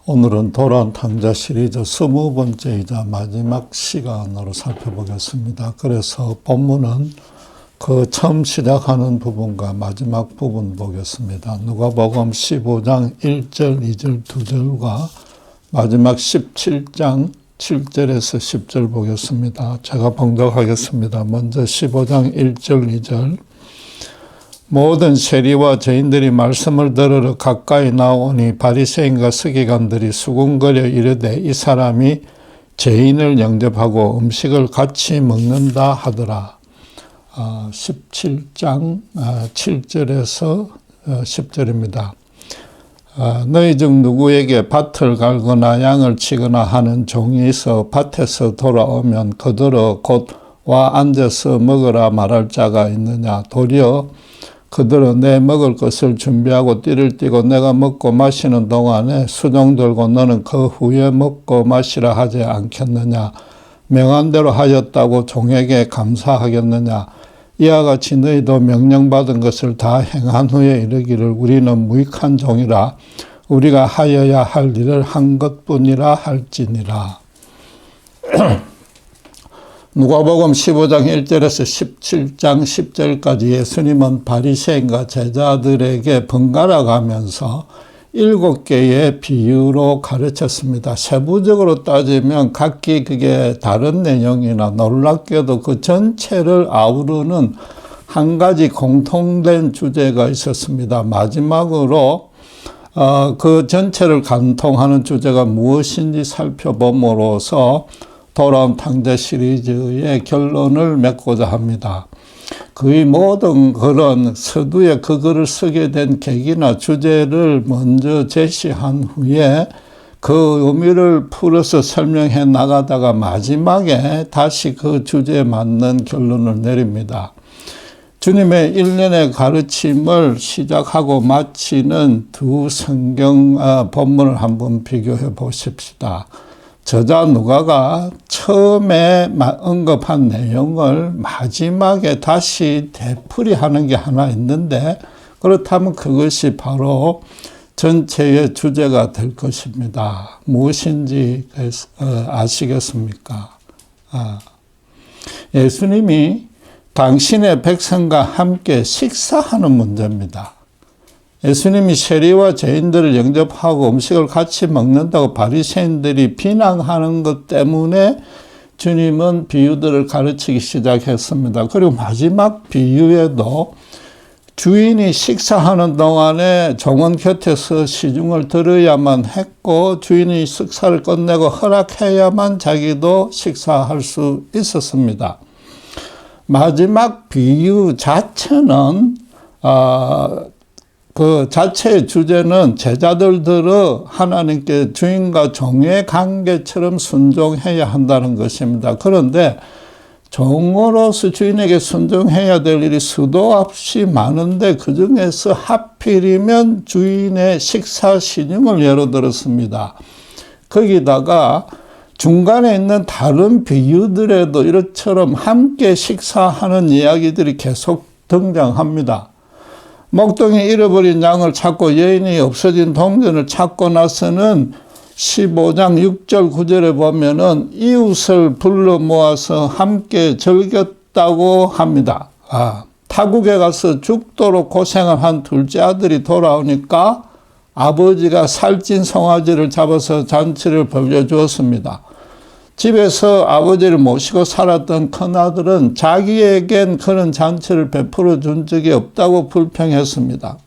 오늘은 도란 탕자 시리즈 20번째이자 마지막 시간으로 살펴보겠습니다. 그래서 본문은 그 처음 시작하는 부분과 마지막 부분 보겠습니다. 누가복음 15장 1절, 2절, 2절과 마지막 17장 7절에서 10절 보겠습니다. 제가 봉독하겠습니다. 먼저 15장 1절, 2절. 모든 세리와 죄인들이 말씀을 들으러 가까이 나오니 바리새인과 서기관들이 수군거려 이르되 이 사람이 죄인을 영접하고 음식을 같이 먹는다 하더라. 17장 7절에서 10절입니다. 너희 중 누구에게 밭을 갈거나 양을 치거나 하는 종이 있어 밭에서 돌아오면 그들어 곧 와 앉아서 먹으라 말할 자가 있느냐. 도리어 그들은 내 먹을 것을 준비하고 띠를 띠고 내가 먹고 마시는 동안에 수종 들고 너는 그 후에 먹고 마시라 하지 않겠느냐. 명한 대로 하였다고 종에게 감사하겠느냐. 이와 같이 너희도 명령받은 것을 다 행한 후에 이르기를 우리는 무익한 종이라 우리가 하여야 할 일을 한 것뿐이라 할지니라. 누가복음 15장 1절에서 17장 10절까지 예수님은 바리새인과 제자들에게 번갈아 가면서 7개의 비유로 가르쳤습니다. 세부적으로 따지면 각기 그게 다른 내용이나 놀랍게도 그 전체를 아우르는 한 가지 공통된 주제가 있었습니다. 마지막으로 그 전체를 관통하는 주제가 무엇인지 살펴봄으로써 돌아온 탕자 시리즈의 결론을 맺고자 합니다. 거의 모든 그런 서두에 그 글을 쓰게 된 계기나 주제를 먼저 제시한 후에 그 의미를 풀어서 설명해 나가다가 마지막에 다시 그 주제에 맞는 결론을 내립니다. 주님의 일련의 가르침을 시작하고 마치는 두 성경 본문을 한번 비교해 보십시다. 저자 누가가 처음에 언급한 내용을 마지막에 다시 되풀이하는 게 하나 있는데 그렇다면 그것이 바로 전체의 주제가 될 것입니다. 무엇인지 아시겠습니까? 예수님이 당신의 백성과 함께 식사하는 문제입니다. 예수님이 세리와 죄인들을 영접하고 음식을 같이 먹는다고 바리새인들이 비난하는 것 때문에 주님은 비유들을 가르치기 시작했습니다. 그리고 마지막 비유에도 주인이 식사하는 동안에 종은 곁에서 시중을 들어야만 했고 주인이 식사를 끝내고 허락해야만 자기도 식사할 수 있었습니다. 마지막 비유 자체는 그 자체의 주제는 제자들들의 하나님께 주인과 종의 관계처럼 순종해야 한다는 것입니다. 그런데 종으로서 주인에게 순종해야 될 일이 수도 없이 많은데 그 중에서 하필이면 주인의 식사 시중을 예로 들었습니다. 거기다가 중간에 있는 다른 비유들에도 이처럼 함께 식사하는 이야기들이 계속 등장합니다. 목동이 잃어버린 양을 찾고 여인이 없어진 동전을 찾고 나서는 15장 6절 9절에 보면은 이웃을 불러 모아서 함께 즐겼다고 합니다. 타국에 가서 죽도록 고생을 한 둘째 아들이 돌아오니까 아버지가 살찐 송아지를 잡아서 잔치를 벌려주었습니다. 집에서 아버지를 모시고 살았던 큰아들은 자기에겐 그런 잔치를 베풀어 준 적이 없다고 불평했습니다.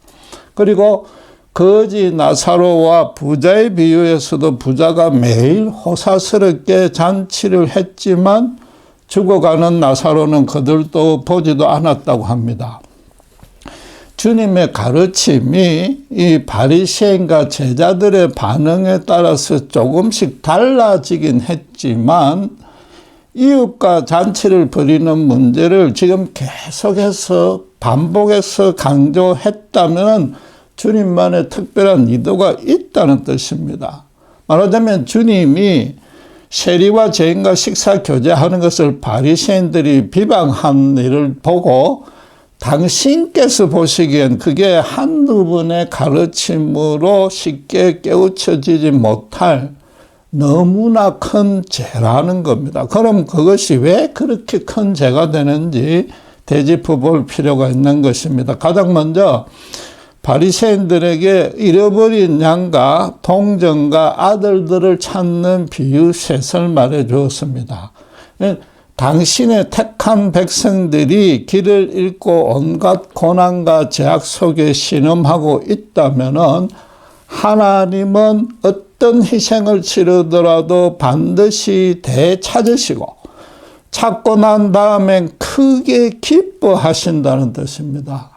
그리고 거지 나사로와 부자의 비유에서도 부자가 매일 호사스럽게 잔치를 했지만 죽어가는 나사로는 그들도 보지도 않았다고 합니다. 주님의 가르침이 이 바리새인과 제자들의 반응에 따라서 조금씩 달라지긴 했지만 이웃과 잔치를 벌이는 문제를 지금 계속해서 반복해서 강조했다면 주님만의 특별한 의도가 있다는 뜻입니다. 말하자면 주님이 세리와 죄인과 식사 교제하는 것을 바리새인들이 비방한 일을 보고 당신께서 보시기엔 그게 한두 번의 가르침으로 쉽게 깨우쳐지지 못할 너무나 큰 죄라는 겁니다. 그럼 그것이 왜 그렇게 큰 죄가 되는지 되짚어 볼 필요가 있는 것입니다. 가장 먼저 바리새인들에게 잃어버린 양과 동정과 아들들을 찾는 비유 셋을 말해 주었습니다. 당신의 택한 백성들이 길을 잃고 온갖 고난과 제약 속에 신음하고 있다면은 하나님은 어떤 희생을 치르더라도 반드시 되찾으시고 찾고 난 다음엔 크게 기뻐하신다는 뜻입니다.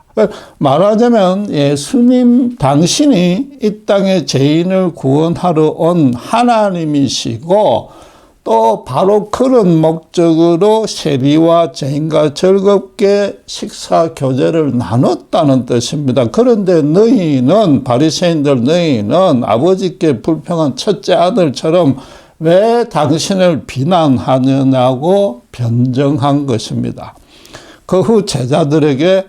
말하자면 예수님 당신이 이 땅에 죄인을 구원하러 온 하나님이시고 또 바로 그런 목적으로 세리와 죄인과 즐겁게 식사 교제를 나눴다는 뜻입니다. 그런데 너희는 바리새인들 너희는 아버지께 불평한 첫째 아들처럼 왜 당신을 비난하느냐고 변정한 것입니다. 그 후 제자들에게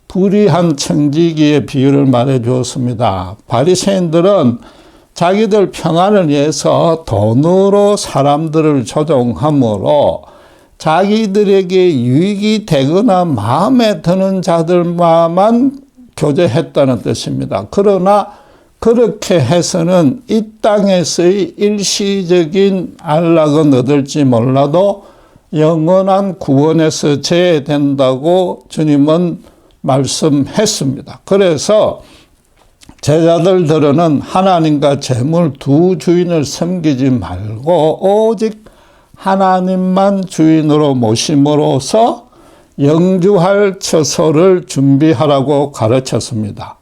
불의한 청지기의 비유를 말해 주었습니다. 바리새인들은 자기들 평안을 위해서 돈으로 사람들을 조종함으로 자기들에게 유익이 되거나 마음에 드는 자들만 교제했다는 뜻입니다. 그러나 그렇게 해서는 이 땅에서의 일시적인 안락은 얻을지 몰라도 영원한 구원에서 제외된다고 주님은 말씀했습니다. 그래서 제자들들은 하나님과 재물 두 주인을 섬기지 말고 오직 하나님만 주인으로 모심으로써 영주할 처소를 준비하라고 가르쳤습니다.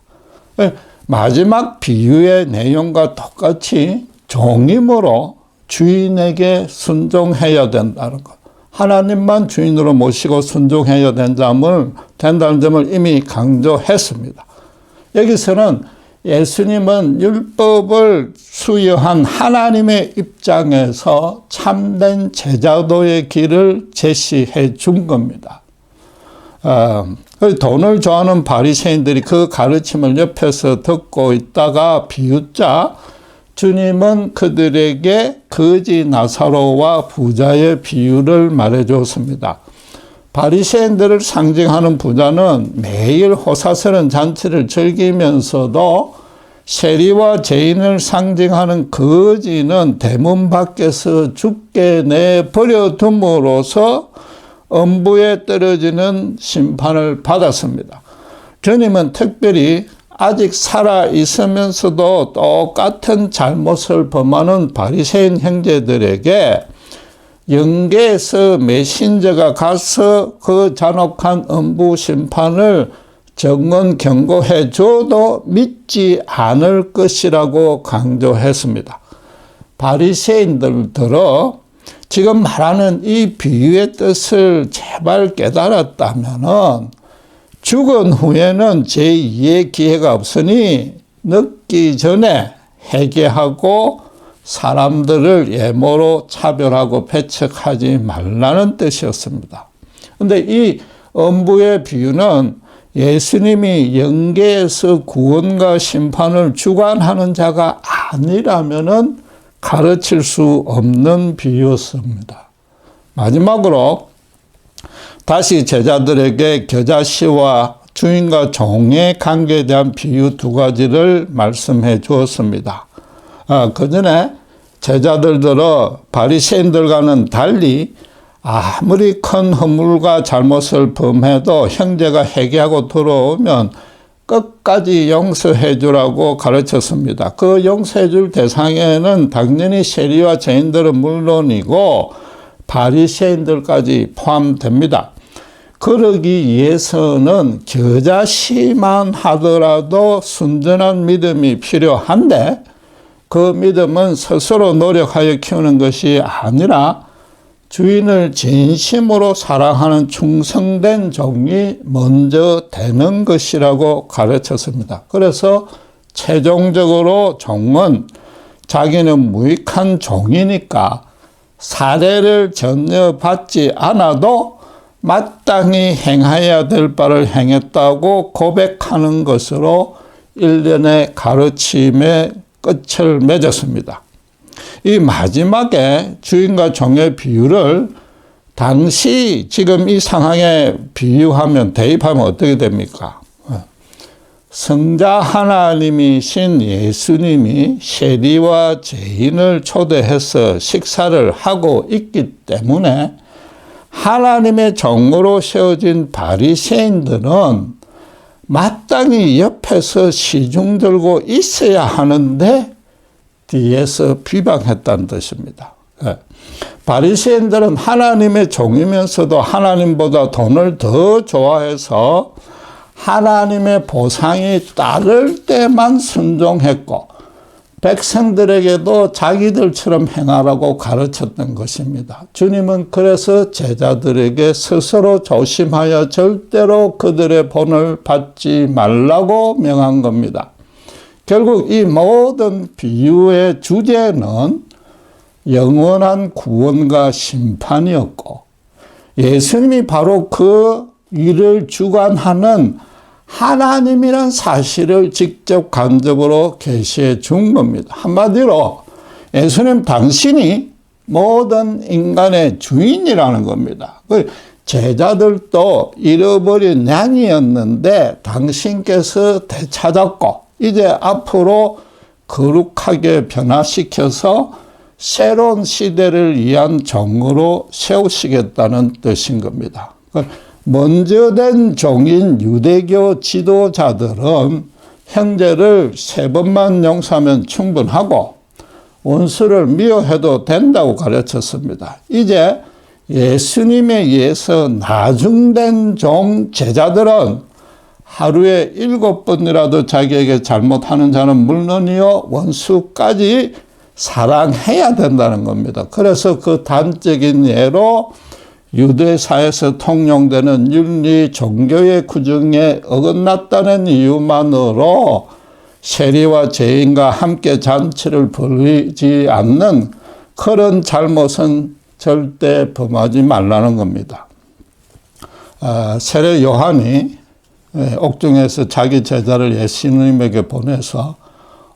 마지막 비유의 내용과 똑같이 종임으로 주인에게 순종해야 된다는 것. 하나님만 주인으로 모시고 순종해야 된다는 점을 이미 강조했습니다. 여기서는 예수님은 율법을 수여한 하나님의 입장에서 참된 제자도의 길을 제시해 준 겁니다. 돈을 좋아하는 바리새인들이 그 가르침을 옆에서 듣고 있다가 비웃자 주님은 그들에게 거지 나사로와 부자의 비유를 말해 주었습니다. 바리새인들을 상징하는 부자는 매일 호사스러운 잔치를 즐기면서도 세리와 죄인을 상징하는 거지는 대문 밖에서 죽게 내버려 둠으로써 엄부에 떨어지는 심판을 받았습니다. 주님은 특별히 아직 살아 있으면서도 똑같은 잘못을 범하는 바리새인 형제들에게 영계에서 메신저가 가서 그 잔혹한 엄부 심판을 정언 경고해 줘도 믿지 않을 것이라고 강조했습니다. 바리새인들들어 지금 말하는 이 비유의 뜻을 제발 깨달았다면은 죽은 후에는 제2의 기회가 없으니 늦기 전에 회개하고 사람들을 예모로 차별하고 배척하지 말라는 뜻이었습니다. 그런데 이 엄부의 비유는 예수님이 영계에서 구원과 심판을 주관하는 자가 아니라면은 가르칠 수 없는 비유였습니다. 마지막으로 다시 제자들에게 겨자씨와 주인과 종의 관계에 대한 비유 두 가지를 말씀해 주었습니다. 그 전에 제자들들어 바리새인들과는 달리 아무리 큰 허물과 잘못을 범해도 형제가 회개하고 돌아오면 끝까지 용서해 주라고 가르쳤습니다. 그 용서해 줄 대상에는 당연히 세리와 죄인들은 물론이고 바리새인들까지 포함됩니다. 그러기 위해서는 겨자씨만 하더라도 순전한 믿음이 필요한데 그 믿음은 스스로 노력하여 키우는 것이 아니라 주인을 진심으로 사랑하는 충성된 종이 먼저 되는 것이라고 가르쳤습니다. 그래서 최종적으로 종은 자기는 무익한 종이니까 사례를 전혀 받지 않아도 마땅히 행해야 될 바를 행했다고 고백하는 것으로 일련의 가르침의 끝을 맺었습니다. 이 마지막에 주인과 종의 비유를 당시 지금 이 상황에 비유하면 대입하면 어떻게 됩니까? 성자 하나님이신 예수님이 세리와 죄인을 초대해서 식사를 하고 있기 때문에 하나님의 종으로 세워진 바리새인들은 마땅히 옆에서 시중 들고 있어야 하는데 뒤에서 비방했다는 뜻입니다. 바리새인들은 하나님의 종이면서도 하나님보다 돈을 더 좋아해서 하나님의 보상이 따를 때만 순종했고 백성들에게도 자기들처럼 행하라고 가르쳤던 것입니다. 주님은 그래서 제자들에게 스스로 조심하여 절대로 그들의 본을 받지 말라고 명한 겁니다. 결국 이 모든 비유의 주제는 영원한 구원과 심판이었고 예수님이 바로 그 일을 주관하는 하나님이란 사실을 직접 간접으로 계시해 준 겁니다. 한마디로 예수님 당신이 모든 인간의 주인이라는 겁니다. 제자들도 잃어버린 양이었는데 당신께서 되찾았고 이제 앞으로 거룩하게 변화시켜서 새로운 시대를 위한 종으로 세우시겠다는 뜻인 겁니다. 먼저 된 종인 유대교 지도자들은 형제를 3번만 용서하면 충분하고 원수를 미워해도 된다고 가르쳤습니다. 이제 예수님에 의해서 나중된 종 제자들은 하루에 7번이라도 자기에게 잘못하는 자는 물론이요 원수까지 사랑해야 된다는 겁니다. 그래서 그 단적인 예로 유대사에서 통용되는 윤리 종교의 규정에 어긋났다는 이유만으로 세리와 죄인과 함께 잔치를 벌이지 않는 그런 잘못은 절대 범하지 말라는 겁니다. 세례 요한이 옥중에서 자기 제자를 예수님에게 보내서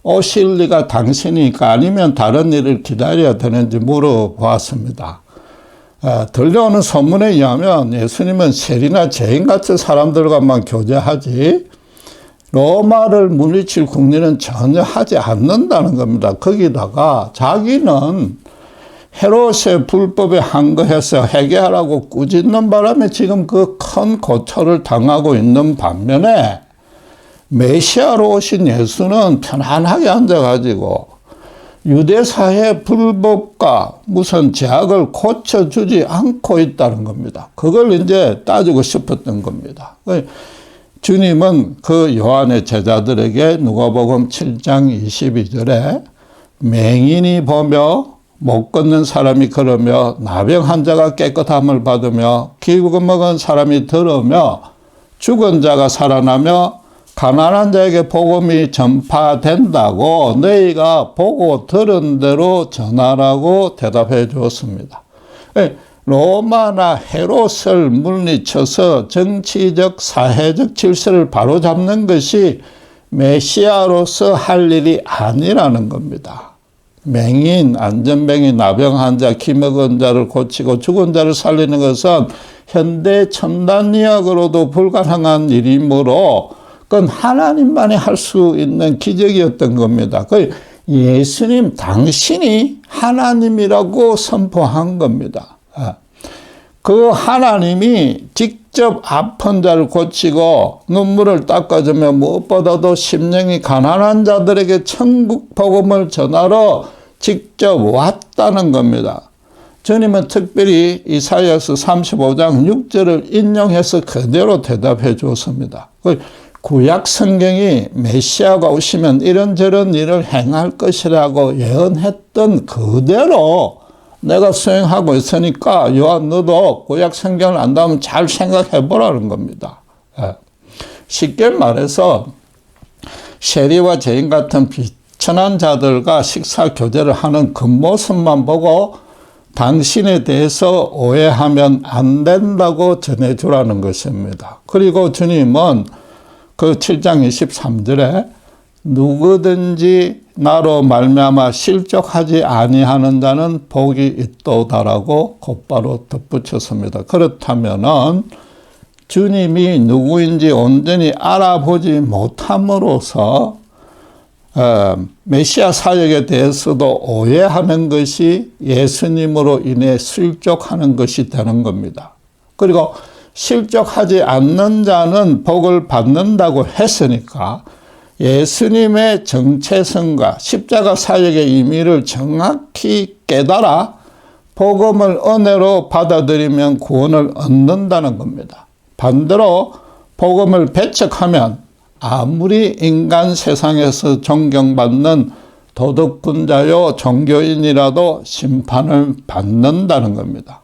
오실 리가 당신이니까 아니면 다른 일을 기다려야 되는지 물어보았습니다. 들려오는 소문에 의하면 예수님은 세리나 죄인 같은 사람들과만 교제하지 로마를 물리칠 궁리는 전혀 하지 않는다는 겁니다. 거기다가 자기는 헤롯의 불법에 항거해서 회개하라고 꾸짖는 바람에 지금 그 큰 고초를 당하고 있는 반면에 메시아로 오신 예수는 편안하게 앉아가지고 유대사의 불법과 무슨 죄악을 고쳐주지 않고 있다는 겁니다. 그걸 이제 따지고 싶었던 겁니다. 주님은 그 요한의 제자들에게 누가복음 7장 22절에 맹인이 보며 못 걷는 사람이 걸으며 나병 환자가 깨끗함을 받으며 기름 먹은 사람이 들으며 죽은 자가 살아나며 가난한 자에게 복음이 전파된다고 너희가 보고 들은 대로 전하라고 대답해 주었습니다. 로마나 헤롯을 물리쳐서 정치적 사회적 질서를 바로잡는 것이 메시아로서 할 일이 아니라는 겁니다. 맹인, 안전병인, 나병 환자, 기먹은 자를 고치고 죽은 자를 살리는 것은 현대 첨단의학으로도 불가능한 일이므로 그건 하나님만이 할 수 있는 기적이었던 겁니다. 예수님 당신이 하나님이라고 선포한 겁니다. 그 하나님이 직접 아픈 자를 고치고 눈물을 닦아주며 무엇보다도 심령이 가난한 자들에게 천국 복음을 전하러 직접 왔다는 겁니다. 주님은 특별히 이사야서 35장 6절을 인용해서 그대로 대답해 주었습니다. 구약 성경이 메시아가 오시면 이런저런 일을 행할 것이라고 예언했던 그대로 내가 수행하고 있으니까 요한 너도 구약 성경을 안다면 잘 생각해 보라는 겁니다. 쉽게 말해서 세리와 죄인 같은 비천한 자들과 식사 교제를 하는 겉모습만 보고 당신에 대해서 오해하면 안 된다고 전해주라는 것입니다. 그리고 주님은 그 7장 23절에 누구든지 나로 말미암아 실족하지 아니하는 자는 복이 있도다라고 곧바로 덧붙였습니다. 그렇다면은 주님이 누구인지 온전히 알아보지 못함으로써 메시아 사역에 대해서도 오해하는 것이 예수님으로 인해 실족하는 것이 되는 겁니다. 그리고 실족하지 않는 자는 복을 받는다고 했으니까 예수님의 정체성과 십자가 사역의 의미를 정확히 깨달아 복음을 은혜로 받아들이면 구원을 얻는다는 겁니다. 반대로 복음을 배척하면 아무리 인간 세상에서 존경받는 도덕군자요 종교인이라도 심판을 받는다는 겁니다.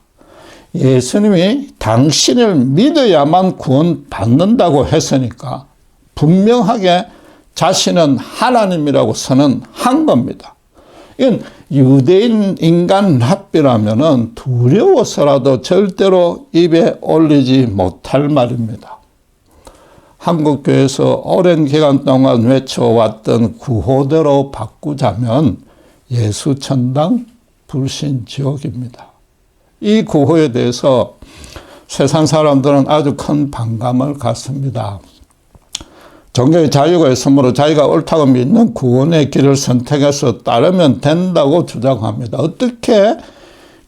예수님이 당신을 믿어야만 구원받는다고 했으니까 분명하게 자신은 하나님이라고 선언한 겁니다. 이건 유대인 인간 랍비라면은 두려워서라도 절대로 입에 올리지 못할 말입니다. 한국교회에서 오랜 기간 동안 외쳐왔던 구호대로 바꾸자면 예수천당 불신지옥입니다. 이 구호에 대해서 세상 사람들은 아주 큰 반감을 갖습니다. 종교의 자유가 있으므로 자기가 옳다고 믿는 구원의 길을 선택해서 따르면 된다고 주장합니다. 어떻게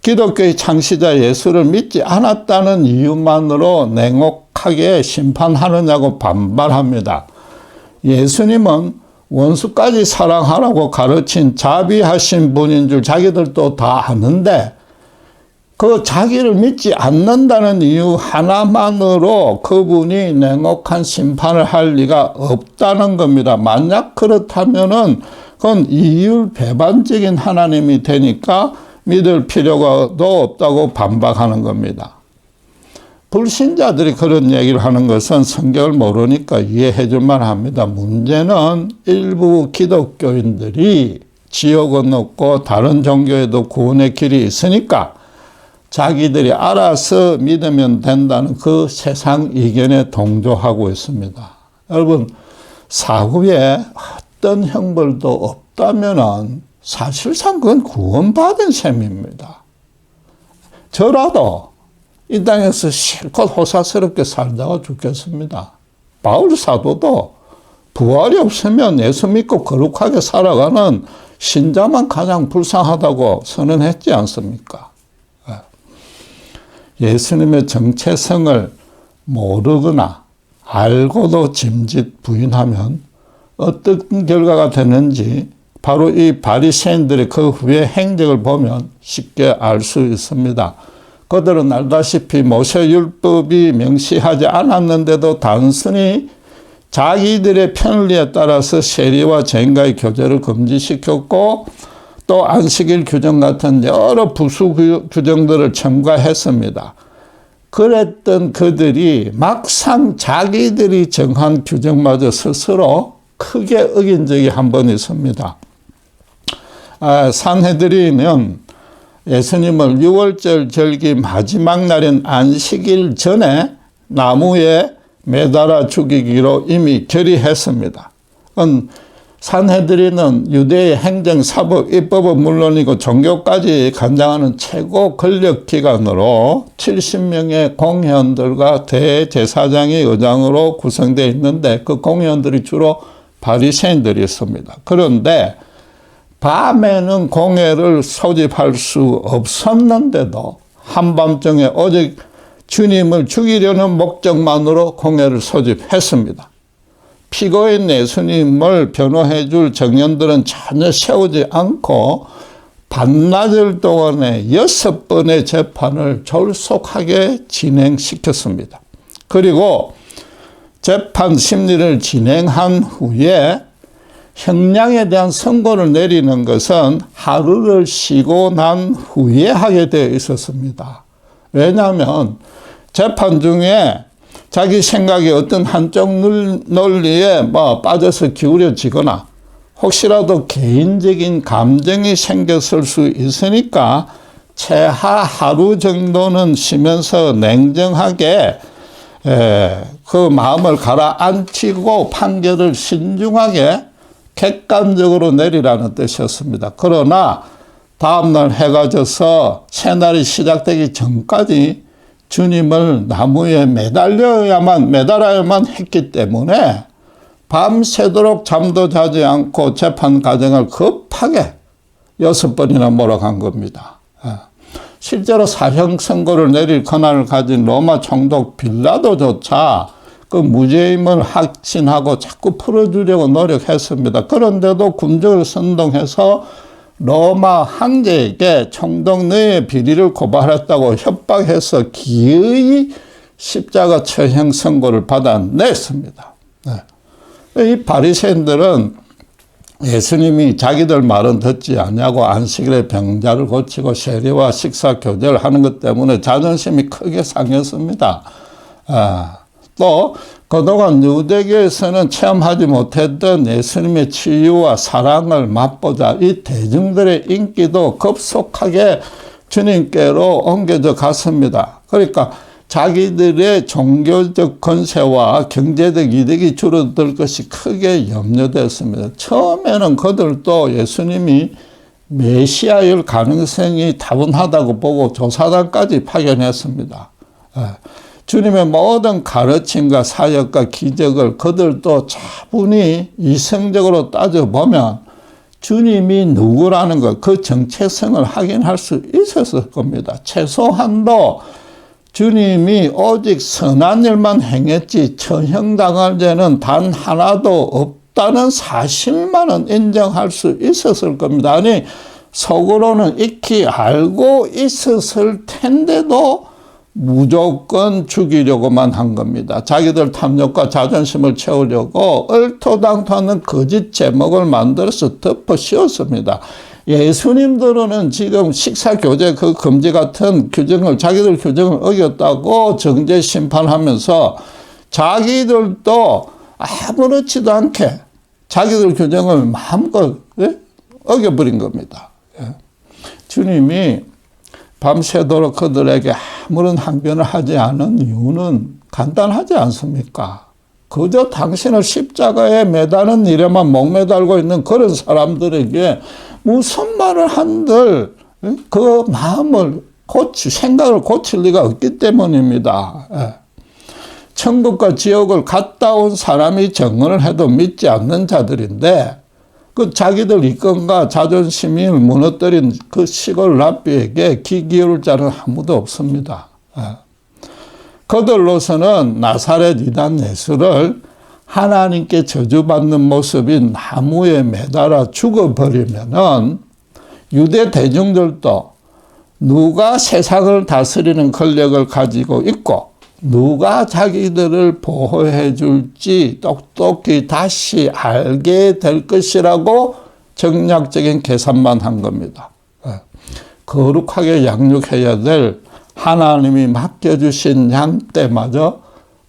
기독교의 창시자 예수를 믿지 않았다는 이유만으로 냉혹하게 심판하느냐고 반발합니다. 예수님은 원수까지 사랑하라고 가르친 자비하신 분인 줄 자기들도 다 아는데 그 자기를 믿지 않는다는 이유 하나만으로 그분이 냉혹한 심판을 할 리가 없다는 겁니다. 만약 그렇다면은 그건 이율배반적인 하나님이 되니까 믿을 필요도 없다고 반박하는 겁니다. 불신자들이 그런 얘기를 하는 것은 성경을 모르니까 이해해 줄 만합니다. 문제는 일부 기독교인들이 지옥은 없고 다른 종교에도 구원의 길이 있으니까 자기들이 알아서 믿으면 된다는 그 세상 이견에 동조하고 있습니다. 여러분, 사후에 어떤 형벌도 없다면은 사실상 그건 구원받은 셈입니다. 저라도 이 땅에서 실컷 호사스럽게 살다가 죽겠습니다. 바울 사도도 부활이 없으면 예수 믿고 거룩하게 살아가는 신자만 가장 불쌍하다고 선언했지 않습니까? 예수님의 정체성을 모르거나 알고도 짐짓 부인하면 어떤 결과가 되는지 바로 이 바리새인들의 그 후의 행적을 보면 쉽게 알 수 있습니다. 그들은 알다시피 모세율법이 명시하지 않았는데도 단순히 자기들의 편리에 따라서 세리와 쟁가의 교제를 금지시켰고 또 안식일 규정 같은 여러 부수 규정들을 첨가했습니다. 그랬던 그들이 막상 자기들이 정한 규정마저 스스로 크게 어긴 적이 한 번 있습니다. 산헤드린은 예수님을 6월절 절기 마지막 날인 안식일 전에 나무에 매달아 죽이기로 이미 결의했습니다. 산헤드린은 유대의 행정, 사법, 입법은 물론이고 종교까지 관장하는 최고 권력기관으로 70명의 공회원들과 대제사장이 의장으로 구성되어 있는데 그 공회원들이 주로 바리새인들이었습니다. 그런데 밤에는 공회를 소집할 수 없었는데도 한밤중에 오직 주님을 죽이려는 목적만으로 공회를 소집했습니다. 피고인 예수님을 변호해 줄 정연들은 전혀 세우지 않고 반나절 동안에 6번의 재판을 졸속하게 진행시켰습니다. 그리고 재판 심리를 진행한 후에 형량에 대한 선고를 내리는 것은 하루를 쉬고 난 후에 하게 되어 있었습니다. 왜냐하면 재판 중에 자기 생각이 어떤 한쪽 논리에 빠져서 기울여지거나 혹시라도 개인적인 감정이 생겼을 수 있으니까 최하 하루 정도는 쉬면서 냉정하게 그 마음을 가라앉히고 판결을 신중하게 객관적으로 내리라는 뜻이었습니다. 그러나 다음날 해가 져서 새날이 시작되기 전까지 주님을 나무에 매달아야만 했기 때문에 밤새도록 잠도 자지 않고 재판 과정을 급하게 6번이나 몰아간 겁니다. 실제로 사형 선고를 내릴 권한을 가진 로마 총독 빌라도조차 그 무죄임을 확신하고 자꾸 풀어주려고 노력했습니다. 그런데도 군중을 선동해서 로마 황제에게 총독 너의 비리를 고발했다고 협박해서 기어이 십자가 처형 선고를 받아냈습니다. 이 바리새인들은 예수님이 자기들 말은 듣지 않냐고 안식일에 병자를 고치고 세례와 식사 교제를 하는 것 때문에 자존심이 크게 상했습니다. 또 그동안 유대교에서는 체험하지 못했던 예수님의 치유와 사랑을 맛보자 이 대중들의 인기도 급속하게 주님께로 옮겨져 갔습니다. 그러니까 자기들의 종교적 권세와 경제적 이득이 줄어들 것이 크게 염려됐습니다. 처음에는 그들도 예수님이 메시아일 가능성이 다분하다고 보고 조사단까지 파견했습니다. 주님의 모든 가르침과 사역과 기적을 그들도 차분히 이성적으로 따져보면 주님이 누구라는 것, 그 정체성을 확인할 수 있었을 겁니다. 최소한도 주님이 오직 선한 일만 행했지 처형당할 죄는 단 하나도 없다는 사실만은 인정할 수 있었을 겁니다. 아니 속으로는 익히 알고 있었을 텐데도 무조건 죽이려고만 한 겁니다. 자기들 탐욕과 자존심을 채우려고 얼토당토하는 거짓 제목을 만들어서 덮어 씌웠습니다. 예수님들은 지금 식사교제 그 금지 같은 규정을 자기들 규정을 어겼다고 정죄 심판하면서 자기들도 아무렇지도 않게 자기들 규정을 마음껏 어겨버린 겁니다. 주님이 밤새도록 그들에게 아무런 항변을 하지 않은 이유는 간단하지 않습니까? 그저 당신을 십자가에 매다는 일에만 목매달고 있는 그런 사람들에게 무슨 말을 한들 그 마음을 생각을 고칠 리가 없기 때문입니다. 천국과 지옥을 갔다 온 사람이 증언을 해도 믿지 않는 자들인데 그 자기들 이권과 자존심을 무너뜨린 그 시골 랍비에게 귀 기울일 자는 아무도 없습니다. 그들로서는 나사렛 이단 예수를 하나님께 저주받는 모습인 나무에 매달아 죽어버리면은 유대 대중들도 누가 세상을 다스리는 권력을 가지고 있고 누가 자기들을 보호해 줄지 똑똑히 다시 알게 될 것이라고 정략적인 계산만 한 겁니다. 거룩하게 양육해야 될 하나님이 맡겨주신 양떼마저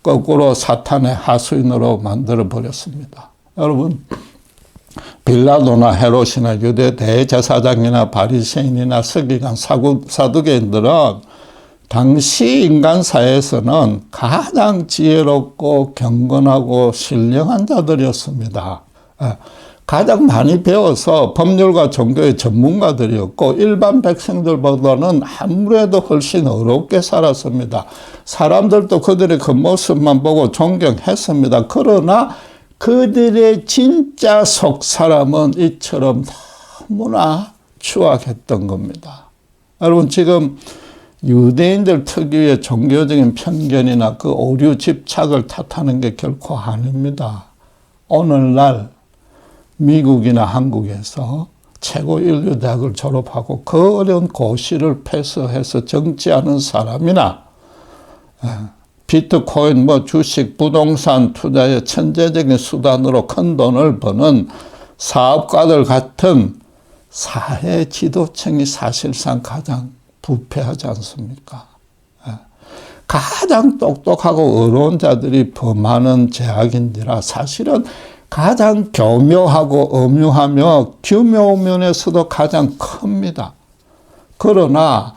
거꾸로 사탄의 하수인으로 만들어 버렸습니다. 여러분, 빌라도나 헤롯이나 유대 대제사장이나 바리새인이나 서기관 사두개인들은 당시 인간 사회에서는 가장 지혜롭고 경건하고 신령한 자들이었습니다. 가장 많이 배워서 법률과 종교의 전문가들이었고 일반 백성들보다는 아무래도 훨씬 어렵게 살았습니다. 사람들도 그들의 그 모습만 보고 존경했습니다. 그러나 그들의 진짜 속 사람은 이처럼 너무나 추악했던 겁니다. 여러분 지금 유대인들 특유의 종교적인 편견이나 그 오류 집착을 탓하는 게 결코 아닙니다. 오늘날 미국이나 한국에서 최고 인류대학을 졸업하고 그 어려운 고시를 패스해서 정치하는 사람이나 비트코인, 주식, 부동산 투자의 천재적인 수단으로 큰 돈을 버는 사업가들 같은 사회 지도층이 사실상 가장 부패하지 않습니까? 가장 똑똑하고 어려운 자들이 범하는 죄악인지라 사실은 가장 교묘하고 엄유하며 규모 면에서도 가장 큽니다. 그러나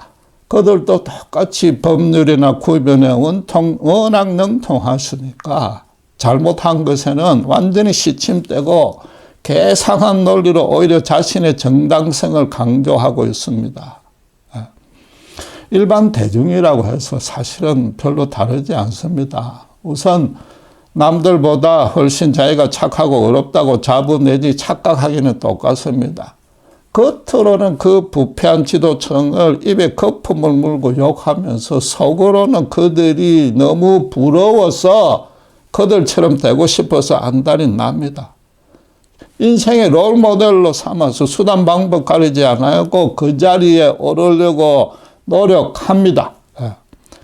그들도 똑같이 법률이나 구변에 워낙 능통하시니까 잘못한 것에는 완전히 시침되고 계산한 논리로 오히려 자신의 정당성을 강조하고 있습니다. 일반 대중이라고 해서 사실은 별로 다르지 않습니다. 우선 남들보다 훨씬 자기가 착하고 어렵다고 자부 내지 착각하기는 똑같습니다. 겉으로는 그 부패한 지도층을 입에 거품을 물고 욕하면서 속으로는 그들이 너무 부러워서 그들처럼 되고 싶어서 안달이 납니다. 인생의 롤모델로 삼아서 수단 방법 가리지 않고 그 자리에 오르려고 노력합니다.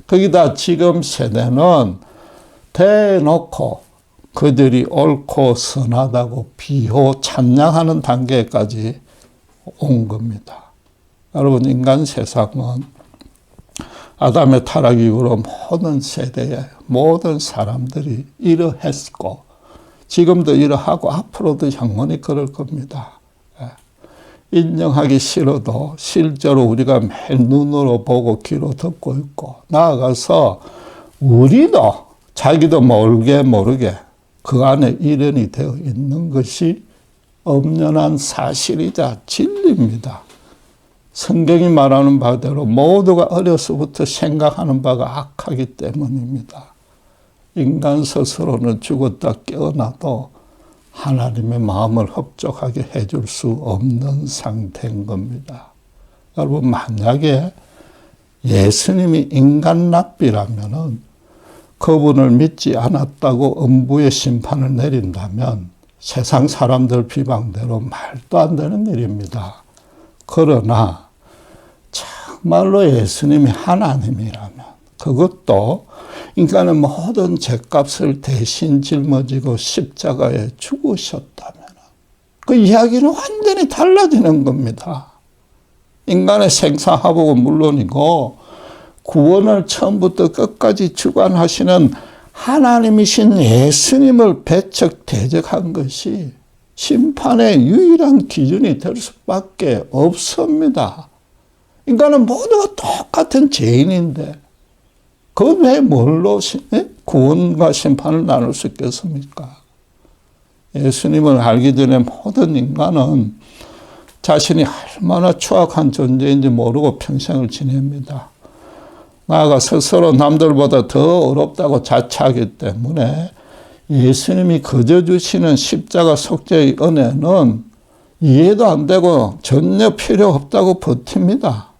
거기다 지금 세대는 대놓고 그들이 옳고 선하다고 비호 찬양하는 단계까지 온 겁니다. 여러분, 인간 세상은 아담의 타락 이후로 모든 세대에 모든 사람들이 이러했고 지금도 이러하고 앞으로도 영원히 그럴 겁니다. 인정하기 싫어도 실제로 우리가 매일 눈으로 보고 귀로 듣고 있고 나아가서 우리도 자기도 모르게 그 안에 일원이 되어 있는 것이 엄연한 사실이자 진리입니다. 성경이 말하는 바대로 모두가 어려서부터 생각하는 바가 악하기 때문입니다. 인간 스스로는 죽었다 깨어나도 하나님의 마음을 흡족하게 해줄 수 없는 상태인 겁니다. 여러분, 만약에 예수님이 인간 랍비라면은 그분을 믿지 않았다고 음부의 심판을 내린다면 세상 사람들 비방대로 말도 안 되는 일입니다. 그러나 정말로 예수님이 하나님이라면 그것도 인간의 모든 죄값을 대신 짊어지고 십자가에 죽으셨다면 그 이야기는 완전히 달라지는 겁니다. 인간의 생사화복은 물론이고 구원을 처음부터 끝까지 주관하시는 하나님이신 예수님을 배척 대적한 것이 심판의 유일한 기준이 될 수밖에 없습니다. 인간은 모두가 똑같은 죄인인데 그 왜 뭘로 구원과 심판을 나눌 수 있겠습니까? 예수님을 알기 전에 모든 인간은 자신이 얼마나 추악한 존재인지 모르고 평생을 지냅니다. 나아가 스스로 남들보다 더 어렵다고 자처하기 때문에 예수님이 거저 주시는 십자가 속죄의 은혜는 이해도 안 되고 전혀 필요 없다고 버팁니다.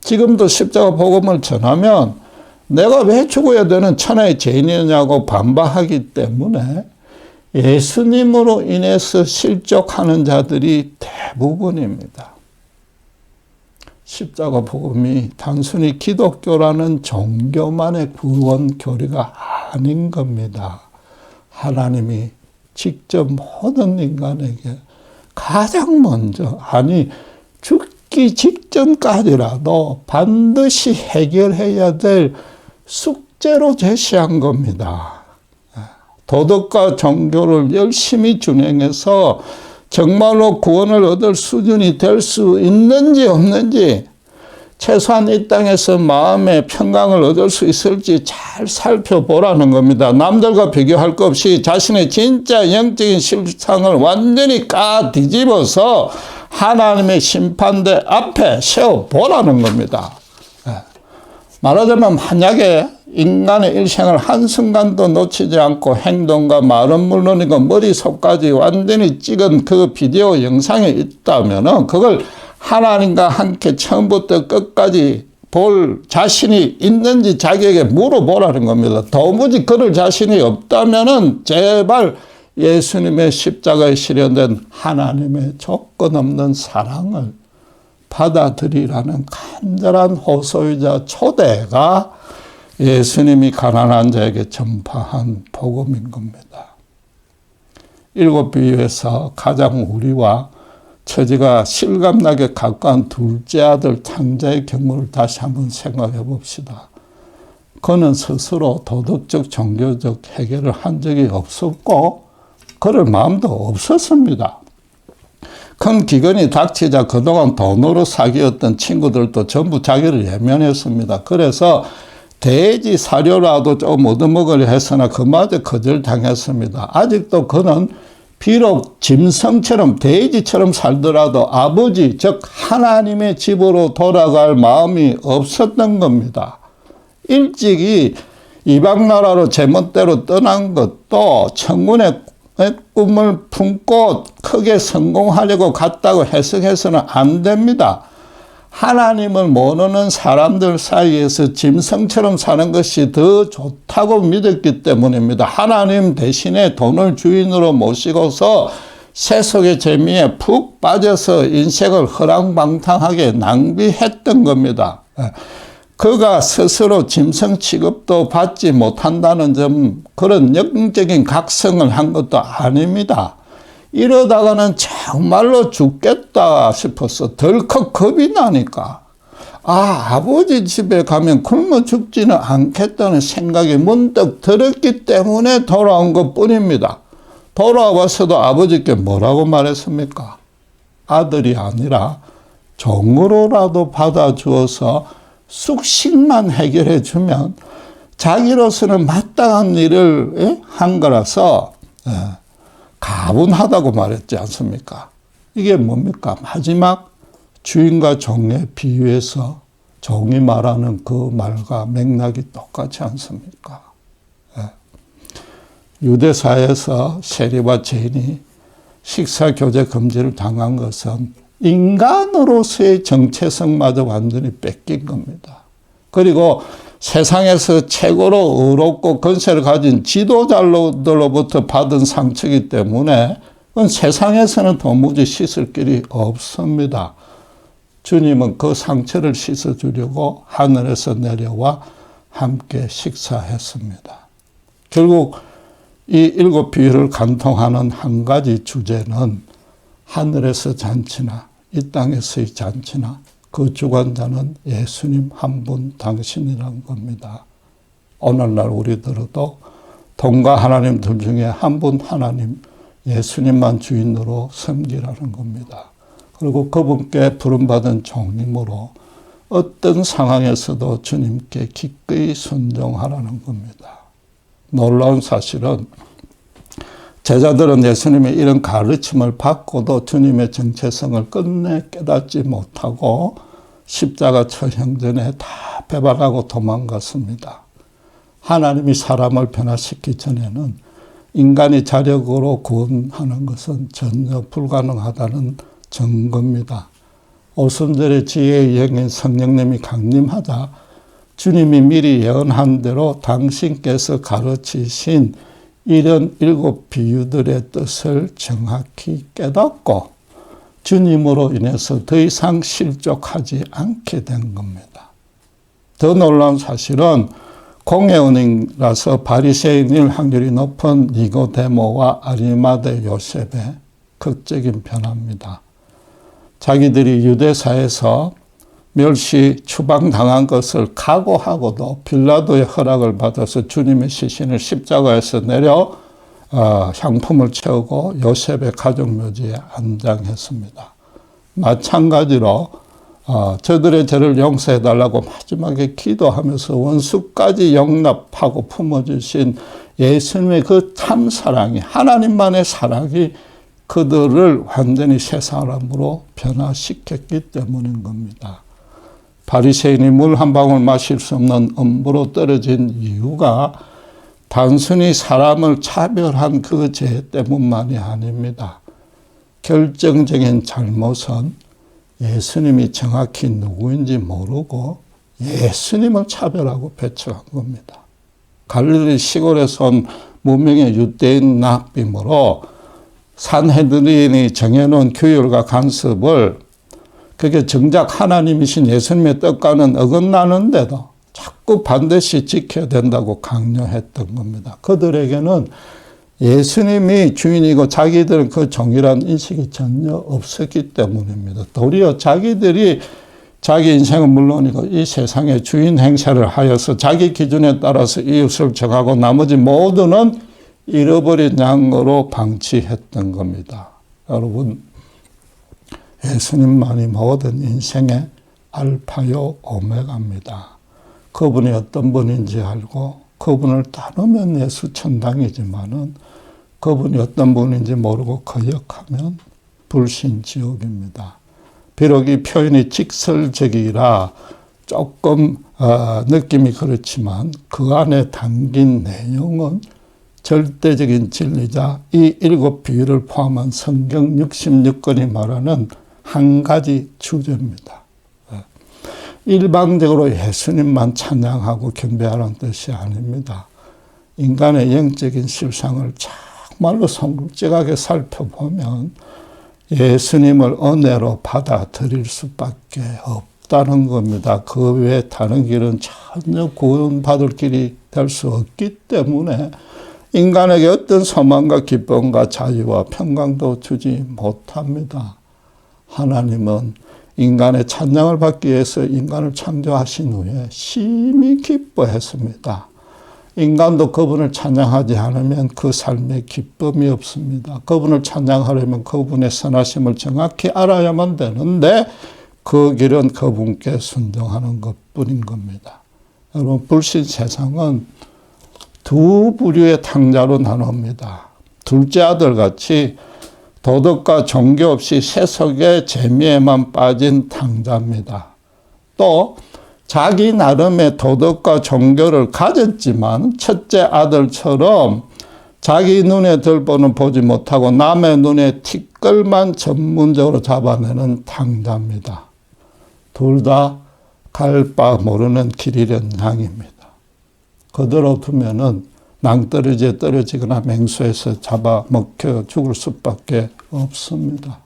지금도 십자가 복음을 전하면 내가 왜 죽어야 되는 천하의 죄인이냐고 반박하기 때문에 예수님으로 인해서 실족하는 자들이 대부분입니다. 십자가 복음이 단순히 기독교라는 종교만의 구원 교리가 아닌 겁니다. 하나님이 직접 모든 인간에게 가장 먼저, 아니 죽기 직전까지라도 반드시 해결해야 될 숙제로 제시한 겁니다. 도덕과 종교를 열심히 준행해서 정말로 구원을 얻을 수준이 될 수 있는지 없는지, 최소한 이 땅에서 마음의 평강을 얻을 수 있을지 잘 살펴보라는 겁니다. 남들과 비교할 것 없이 자신의 진짜 영적인 실상을 완전히 뒤집어서 하나님의 심판대 앞에 세워보라는 겁니다. 말하자면 만약에 인간의 일생을 한순간도 놓치지 않고 행동과 말은 물론이고 머릿속까지 완전히 찍은 그 비디오 영상이 있다면 그걸 하나님과 함께 처음부터 끝까지 볼 자신이 있는지 자기에게 물어보라는 겁니다. 도무지 그럴 자신이 없다면 제발 예수님의 십자가에 실현된 하나님의 조건 없는 사랑을 받아들이라는 간절한 호소이자 초대가 예수님이 가난한 자에게 전파한 복음인 겁니다. 일곱 비유에서 가장 우리와 처지가 실감나게 가까운 둘째 아들 탕자의 경우를 다시 한번 생각해 봅시다. 그는 스스로 도덕적 종교적 해결을 한 적이 없었고 그럴 마음도 없었습니다. 큰 기근이 닥치자 그동안 돈으로 사귀었던 친구들도 전부 자기를 외면했습니다. 그래서 돼지 사료라도 좀 얻어먹으려 했으나 그마저 거절당했습니다. 아직도 그는 비록 짐승처럼 돼지처럼 살더라도 아버지 즉 하나님의 집으로 돌아갈 마음이 없었던 겁니다. 일찍이 이방나라로 제멋대로 떠난 것도 천군의 꿈을 품고 크게 성공하려고 갔다고 해석해서는 안 됩니다. 하나님을 모르는 사람들 사이에서 짐승처럼 사는 것이 더 좋다고 믿었기 때문입니다. 하나님 대신에 돈을 주인으로 모시고서 세속의 재미에 푹 빠져서 인생을 허랑방탕하게 낭비했던 겁니다. 그가 스스로 짐승 취급도 받지 못한다는 점, 그런 영적인 각성을 한 것도 아닙니다. 이러다가는 정말로 죽겠다 싶어서 덜컥 겁이 나니까 아버지 집에 가면 굶어 죽지는 않겠다는 생각이 문득 들었기 때문에 돌아온 것뿐입니다. 돌아와서도 아버지께 뭐라고 말했습니까? 아들이 아니라 종으로라도 받아주어서 숙식만 해결해 주면 자기로서는 마땅한 일을 한 거라서 가분하다고 말했지 않습니까? 이게 뭡니까? 마지막 주인과 종의 비유에서 종이 말하는 그 말과 맥락이 똑같지 않습니까? 유대사에서 세리와 죄인이 식사 교제 금지를 당한 것은 인간으로서의 정체성마저 완전히 뺏긴 겁니다. 그리고 세상에서 최고로 의롭고 권세를 가진 지도자들로부터 받은 상처이기 때문에 그건 세상에서는 도무지 씻을 길이 없습니다. 주님은 그 상처를 씻어주려고 하늘에서 내려와 함께 식사했습니다. 결국 이 7 비유를 간통하는 한 가지 주제는 하늘에서 잔치나 이 땅에서의 잔치나 그 주관자는 예수님 한 분 당신이라는 겁니다. 오늘날 우리들도 돈과 하나님 둘 중에 한 분 하나님 예수님만 주인으로 섬기라는 겁니다. 그리고 그분께 부름받은 종님으로 어떤 상황에서도 주님께 기꺼이 순종하라는 겁니다. 놀라운 사실은 제자들은 예수님의 이런 가르침을 받고도 주님의 정체성을 끝내 깨닫지 못하고 십자가 처형전에 다 배반하고 도망갔습니다. 하나님이 사람을 변화시키기 전에는 인간이 자력으로 구원하는 것은 전혀 불가능하다는 증거입니다. 오순절의 지혜의 영인 성령님이 강림하자 주님이 미리 예언한 대로 당신께서 가르치신 이런 7 비유들의 뜻을 정확히 깨닫고 주님으로 인해서 더 이상 실족하지 않게 된 겁니다. 더 놀라운 사실은 공회원이라서 바리새인일 확률이 높은 니고데모와 아리마대 요셉의 극적인 변화입니다. 자기들이 유대사에서 멸시 추방당한 것을 각오하고도 빌라도의 허락을 받아서 주님의 시신을 십자가에서 내려 향품을 채우고 요셉의 가족묘지에 안장했습니다. 마찬가지로 저들의 죄를 용서해달라고 마지막에 기도하면서 원수까지 용납하고 품어주신 예수님의 그 참 사랑이, 하나님만의 사랑이 그들을 완전히 새 사람으로 변화시켰기 때문인 겁니다. 바리새인이 물 한 방울 마실 수 없는 엄부로 떨어진 이유가 단순히 사람을 차별한 그 죄 때문만이 아닙니다. 결정적인 잘못은 예수님이 정확히 누구인지 모르고 예수님을 차별하고 배척한 겁니다. 갈릴리 시골에서 온 무명의 유대인 납비므로 산헤드린이 정해놓은 규율과 간섭을 그게 정작 하나님이신 예수님의 뜻과는 어긋나는데도 자꾸 반드시 지켜야 된다고 강요했던 겁니다. 그들에게는 예수님이 주인이고 자기들은 그 종이라는 인식이 전혀 없었기 때문입니다. 도리어 자기들이 자기 인생은 물론이고 이 세상의 주인 행세를 하여서 자기 기준에 따라서 이웃을 정하고 나머지 모두는 잃어버린 양으로 방치했던 겁니다. 여러분, 예수님만이 모든 인생의 알파요 오메가입니다. 그분이 어떤 분인지 알고 그분을 따르면 예수 천당이지만은 그분이 어떤 분인지 모르고 거역하면 불신 지옥입니다. 비록 이 표현이 직설적이라 조금 느낌이 그렇지만 그 안에 담긴 내용은 절대적인 진리자 이 7 비유를 포함한 성경 66권이 말하는 한 가지 주제입니다. 일방적으로 예수님만 찬양하고 경배하라는 뜻이 아닙니다. 인간의 영적인 실상을 정말로 솔직하게 살펴보면 예수님을 은혜로 받아들일 수밖에 없다는 겁니다. 그 외에 다른 길은 전혀 구원받을 길이 될 수 없기 때문에 인간에게 어떤 소망과 기쁨과 자유와 평강도 주지 못합니다. 하나님은 인간의 찬양을 받기 위해서 인간을 창조하신 후에 심히 기뻐했습니다. 인간도 그분을 찬양하지 않으면 그 삶에 기쁨이 없습니다. 그분을 찬양하려면 그분의 선하심을 정확히 알아야만 되는데 그 길은 그분께 순종하는 것뿐인 겁니다. 여러분, 불신 세상은 두 부류의 탕자로 나눕니다. 둘째 아들같이 도덕과 종교 없이 세속의 재미에만 빠진 탕자입니다. 또 자기 나름의 도덕과 종교를 가졌지만 첫째 아들처럼 자기 눈에 들보는 보지 못하고 남의 눈에 티끌만 전문적으로 잡아내는 탕자입니다. 둘 다 갈 바 모르는 길 잃은 양입니다. 그대로 두면은 낭떠러지에 떨어지거나 맹수에서 잡아먹혀 죽을 수밖에 없습니다.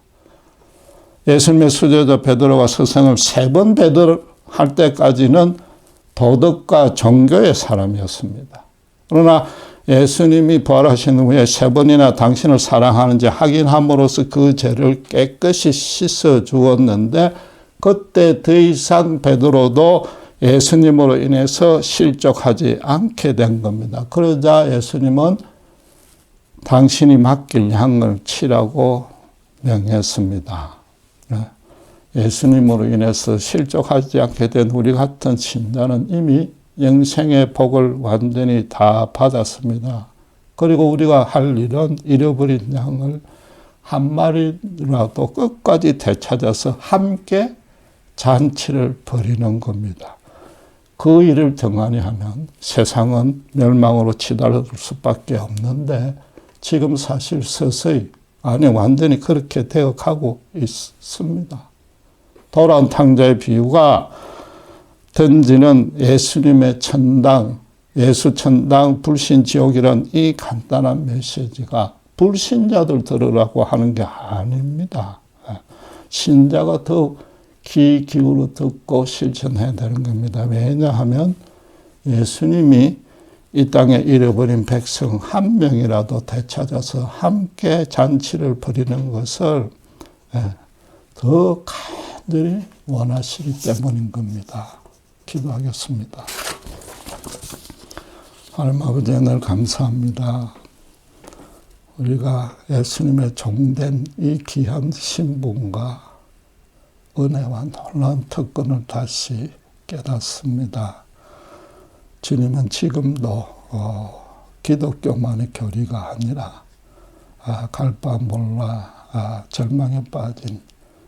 예수님의 수제자 베드로가 스승을 3번 배도할 때까지는 도덕과 종교의 사람이었습니다. 그러나 예수님이 부활하신 후에 3번이나 당신을 사랑하는지 확인함으로써 그 죄를 깨끗이 씻어 주었는데 그때 더 이상 베드로도 예수님으로 인해서 실족하지 않게 된 겁니다. 그러자 예수님은 당신이 맡길 양을 치라고 명했습니다. 예수님으로 인해서 실족하지 않게 된 우리 같은 신자는 이미 영생의 복을 완전히 다 받았습니다. 그리고 우리가 할 일은 잃어버린 양을 한 마리라도 끝까지 되찾아서 함께 잔치를 벌이는 겁니다. 그 일을 정한히 하면 세상은 멸망으로 치달을 수밖에 없는데 지금 사실 서서히 아니 완전히 그렇게 되어가고 있습니다. 돌아온 탕자의 비유가 던지는 예수님의 천당, 예수 천당, 불신 지옥이란 이 간단한 메시지가 불신자들 들으라고 하는 게 아닙니다. 신자가 더욱 귀 기울여 듣고 실천해야 되는 겁니다. 왜냐하면 예수님이 이 땅에 잃어버린 백성 한 명이라도 되찾아서 함께 잔치를 벌이는 것을 더 간절히 원하시기 때문인 겁니다. 기도하겠습니다. 하나님 아버지 늘 감사합니다. 우리가 예수님의 종된 이 귀한 신분과 은혜와 놀라운 특권을 다시 깨닫습니다. 주님은 지금도 기독교만의 교리가 아니라 갈 바 몰라 절망에 빠진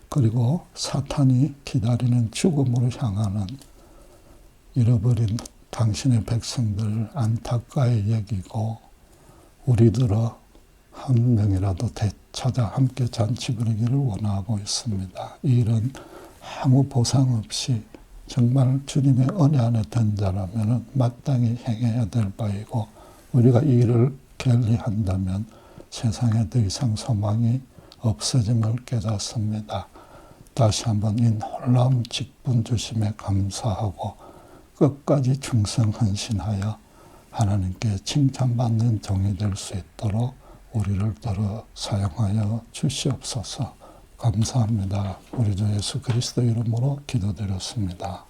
그리고 사탄이 기다리는 죽음으로 향하는 잃어버린 당신의 백성들을 안타까이 여기고 우리들어 한 명이라도 되찾아 함께 잔치 부리기를 원하고 있습니다. 이 일은 아무 보상 없이 정말 주님의 은혜 안에 든 자라면 마땅히 행해야 될 바이고 우리가 이 일을 게을리한다면 세상에 더 이상 소망이 없어짐을 깨닫습니다. 다시 한번 이 놀라운 직분 주심에 감사하고 끝까지 충성 헌신하여 하나님께 칭찬받는 종이 될 수 있도록 우리를 들어 사용하여 주시옵소서. 감사합니다. 우리 주 예수 그리스도 이름으로 기도드렸습니다.